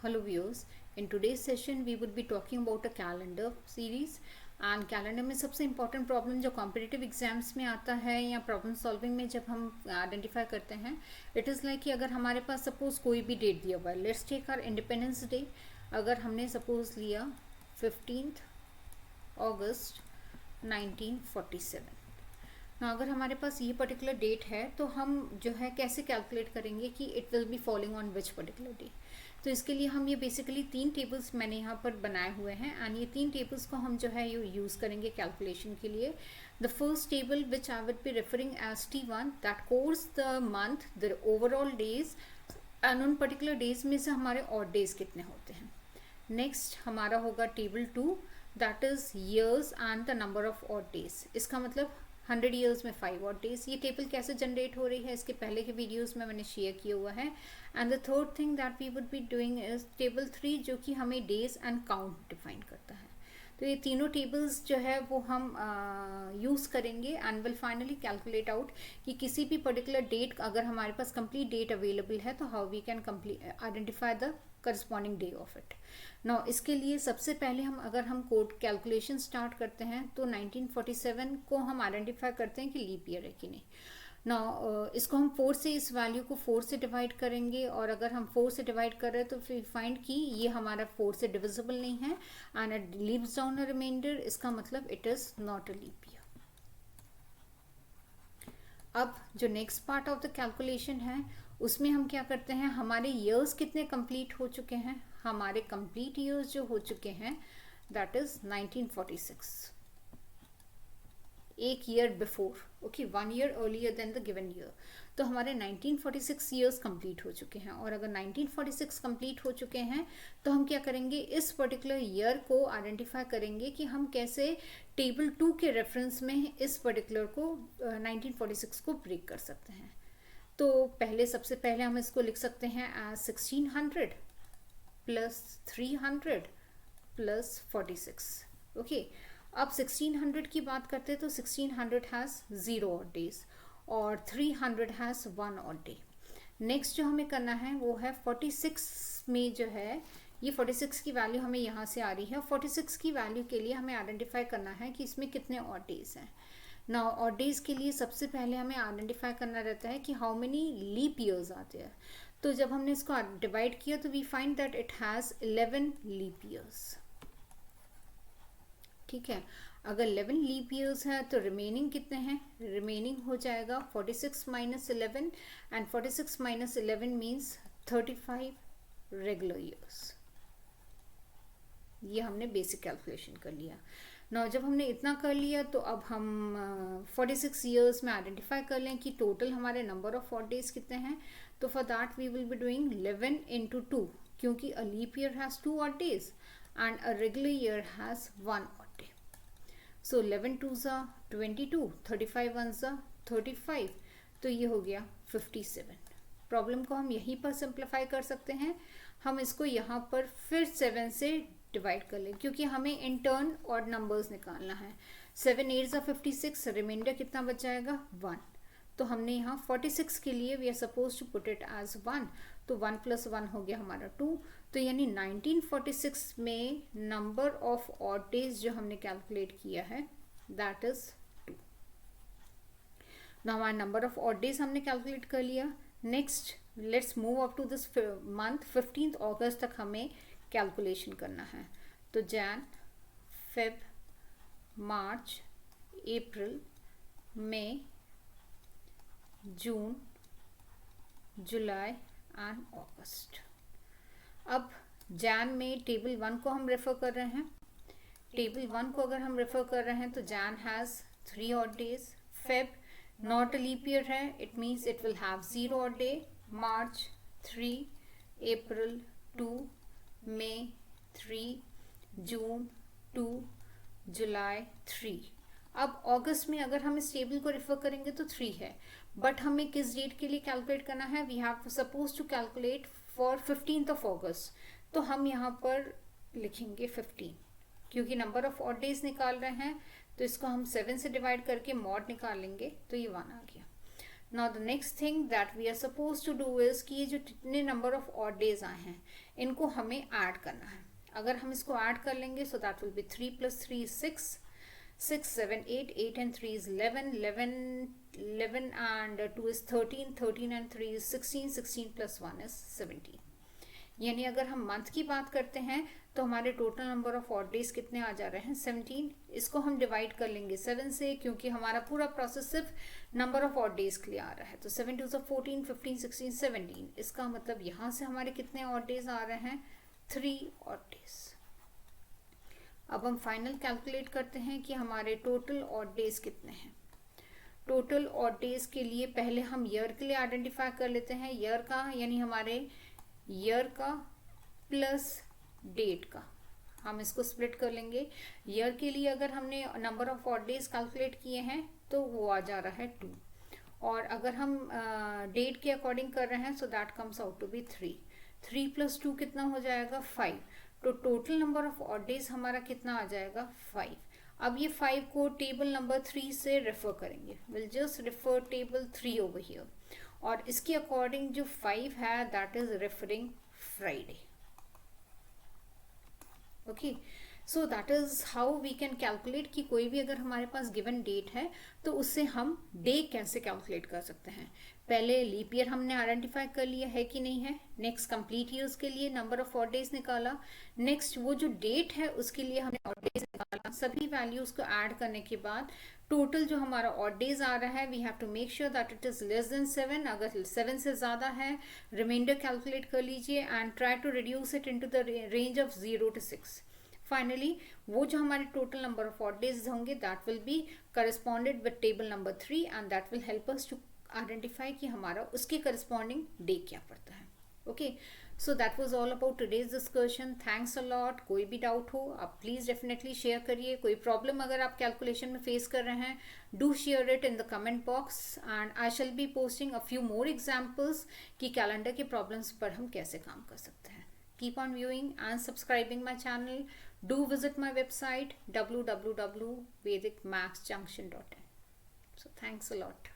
Hello viewers, in today's session we would be talking about a calendar series and calendar में सबसे important problem जो competitive exams में आता है या problem solving में जब हम identify करते हैं it is like कि अगर हमारे पास suppose कोई भी date दिया हुआ है, let's take our Independence Day, अगर हमने suppose लिया 15th August 1947 ना, अगर हमारे पास ये पर्टिकुलर डेट है तो हम जो है कैसे कैलकुलेट करेंगे कि it will be following on which particular day. तो इसके लिए हम ये बेसिकली 3 टेबल्स मैंने यहाँ पर बनाए हुए हैं एंड ये 3 टेबल्स को हम जो है ये यूज़ करेंगे कैलकुलेशन के लिए। The first table which I will be referring as T1 that course the month the overall days and उन पर्टिकुलर डेज में से हमारे ऑड डेज कितने होते हैं। नेक्स्ट हमारा होगा table 2 that is years and the number of odd days. इसका मतलब 100 ईयर्स में 5 ऑड डेज। ये टेबल कैसे जनरेट हो रही है इसके पहले के वीडियोस में मैंने शेयर किया हुआ है। And the third thing that we would be doing is table 3 जो कि हमें डेज एंड काउंट डिफाइन करता है। तो ये तीनों टेबल्स जो है वो हम यूज़ करेंगे and will finally calculate out कि किसी भी पर्टिकुलर डेट अगर हमारे पास कंप्लीट डेट अवेलेबल है तो how we can identify the corresponding day of it. Now इसके लिए सबसे पहले हम कोड कैलकुलेशन स्टार्ट करते हैं तो 1947 को हम आइडेंटिफाई करते हैं कि लीप ईयर है कि नहीं। नाउ इसको हम 4 से इस वैल्यू को 4 से डिवाइड करेंगे और अगर हम 4 से डिवाइड कर रहे हैं तो फिर फाइंड कि ये हमारा 4 से डिविजिबल नहीं है and it leaves down a remainder. इसका मतलब it is not a leap year. अब जो next part of the calculation है उसमें हम क्या करते हैं, हमारे ईयर्स कितने कंप्लीट हो चुके हैं। हमारे कंप्लीट ईयर्स जो हो चुके हैं दैट इज 1946, एक year before, okay 1 year earlier than the given year. तो हमारे 1946 ईयर्स कंप्लीट हो चुके हैं और अगर 1946 कंप्लीट हो चुके हैं तो हम क्या करेंगे, इस पर्टिकुलर ईयर को आइडेंटिफाई करेंगे कि हम कैसे टेबल 2 के रेफरेंस में इस पर्टिकुलर को 1946 को ब्रेक कर सकते हैं। तो सबसे पहले हम इसको लिख सकते हैं एज 1600 प्लस 300 प्लस 46। ओके, अब 1600 की बात करते हैं तो 1600 हैज़ 0 ऑड डेज और 300 हैज़ 1 ऑड डे। नेक्स्ट जो हमें करना है वो है 46 में जो है ये 46 की वैल्यू हमें यहाँ से आ रही है। 46 की वैल्यू के लिए हमें आइडेंटिफाई करना है कि इसमें कितने ऑड डेज हैं। नाउ ऑड डेज के लिए सबसे पहले हमें आइडेंटिफाई करना रहता है कि हाउ मेनी लीप ईयर्स आते हैं। तो जब हमने इसको डिवाइड किया तो we find that it has 11 leap years. ठीक है, अगर 11 लीप ईयर्स है तो रिमेनिंग कितने हैं, रिमेनिंग हो जाएगा 46 minus 11 and 46 minus 11 means 35 regular years. ये हमने बेसिक कैलकुलेशन कर लिया। ना जब हमने इतना कर लिया तो अब हम 46 ईयर्स में आइडेंटिफाई कर लें कि टोटल हमारे नंबर ऑफ ऑड डेज कितने हैं। तो for that we will be doing 11 into 2 क्योंकि a leap year has 2 odd days and a regular year has 1 odd day. So 11 2 ज़ा 22, 35 1 ज़ा 35, तो ये हो गया 57। प्रॉब्लम को हम यहीं पर सिंप्लीफाई कर सकते हैं। हम इसको यहाँ पर फिर 7 से डिवाइड कर लें क्योंकि हमें इन टर्न ऑड नंबर्स निकालना है। 7 8 ज़ा 56, रिमाइंडर कितना बच जाएगा 1। तो हमने यहाँ 46 के लिए we are suppose to put it as 1, तो 1 प्लस 1 हो गया हमारा 2। तो यानी 1946 में नंबर ऑफ ऑड डेज जो हमने कैलकुलेट किया है दैट इज 2। हमारा नंबर ऑफ ऑड डेज हमने कैलकुलेट कर लिया। Next let's move up to this month 15 अगस्त तक हमें कैलकुलेशन करना है। तो जैन, फेब, मार्च, अप्रैल, मई, जून, जुलाई एंड अगस्त। अब जैन में टेबल 1 को हम रेफर कर रहे हैं। टेबल 1 को अगर हम रेफर कर रहे हैं तो Jan has 3 odd days. Feb not a leap year है, it means it will have 0 odd day. March 3, April 2, मई 3, जून 2, जुलाई 3। अब अगस्त में अगर हम इस टेबल को रेफर करेंगे तो 3 है, बट हमें किस डेट के लिए कैलकुलेट करना है, we have suppose to calculate for 15th of August. तो हम यहाँ पर लिखेंगे 15 क्योंकि नंबर ऑफ ऑड डेज निकाल रहे हैं तो इसको हम 7 से डिवाइड करके मॉड निकाल लेंगे तो ये 1 आ गया। Now the next thing that we are suppose to do is कि ये जो कितने नंबर ऑफ ऑड डेज आए हैं इनको हमें ऐड करना है. अगर हम इसको ऐड कर लेंगे so that will B 3 + 3 is 6, 6, 7, 8, 8 and 3 is 11, 11 and 2 is 13, 13 and 3 is 16, 16 plus 1 is 17. यानी अगर हम मंथ की बात करते हैं तो हमारे total number of odd days कितने आ जा रहे हैं 17. इसको हम डिवाइड कर लेंगे 7 से क्योंकि हमारा पूरा प्रोसेस सिर्फ नंबर ऑफ ऑड डेज के लिए आ रहा है. तो 7 2 14, 15, 16, 17. इसका मतलब यहाँ से हमारे कितने ऑड डेज आ रहे हैं 3 ऑड डेज. अब हम फाइनल कैलकुलेट करते हैं कि हमारे टोटल ऑड डेज कितने हैं. टोटल ऑड डेज के लिए पहले हम ईयर के लिए आइडेंटिफाई कर लेते हैं. ईयर का यानी हमारे ईयर का प्लस डेट का हम इसको स्प्लिट कर लेंगे. ईयर के लिए अगर हमने number of odd days calculate किए हैं तो वो आ जा रहा है 2. और अगर हम डेट के अकॉर्डिंग कर रहे हैं so that comes out to be 3. 3 + 2 कितना हो जाएगा 5. तो total number of odd days हमारा कितना आ जाएगा 5. अब ये 5 को टेबल नंबर 3 से रेफर करेंगे. Will just refer table 3 over here. और इसके अकॉर्डिंग जो 5 है that is referring Friday. Okay, so that is how we can calculate कि कोई भी अगर हमारे पास गिवन डेट है तो उससे हम डे कैसे कैलकुलेट कर सकते हैं. पहले लीप ईयर हमने आइडेंटिफाई कर लिया है कि नहीं है. नेक्स्ट कंप्लीट ईयर्स के लिए नंबर ऑफ ऑड डेज निकाला. नेक्स्ट वो जो डेट है उसके लिए हमने ऑड डेज निकाला. सभी वैल्यूज को ऐड करने के बाद टोटल जो हमारा ऑड डेज आ रहा है we have to make sure that it is less than 7. अगर 7 से ज़्यादा है रिमाइंडर कैलकुलेट कर लीजिए and try to reduce it into the range of 0 to 6. Finally वो जो हमारे total number of odd days होंगे that will be corresponded with table number 3 and that will help us to identify कि हमारा उसके corresponding day क्या पड़ता है. Okay, so that was all about today's discussion. Thanks a lot. कोई भी doubt हो आप प्लीज़ डेफिनेटली शेयर करिए. कोई प्रॉब्लम अगर आप कैलकुलेशन में फेस कर रहे हैं do share it in the comment box and I shall be posting a few more examples कि कैलेंडर के प्रॉब्लम्स पर हम कैसे काम कर सकते हैं. Keep on viewing and subscribing my channel. Do visit my website www.vedicmathsjunction.in. So thanks a lot.